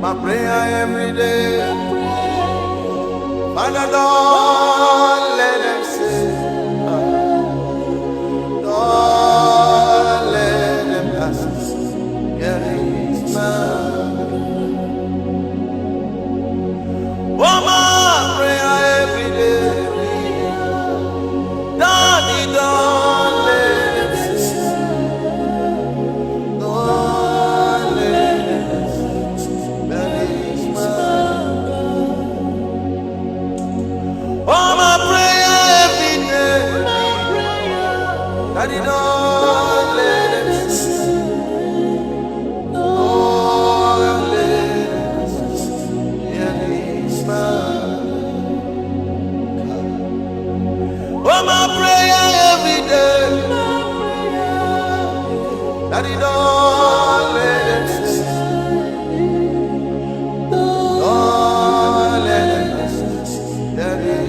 My prayer every day, Father, don't let them say, don't let them ask, get it, man. Oh, my prayer every day, Daddy, don't let them say, don't let them get it, man. Oh, my prayer every day, Daddy, don't let them see. Don't let them hear this man. Oh, my prayer every day, Daddy, don't let them see. Don't let them hear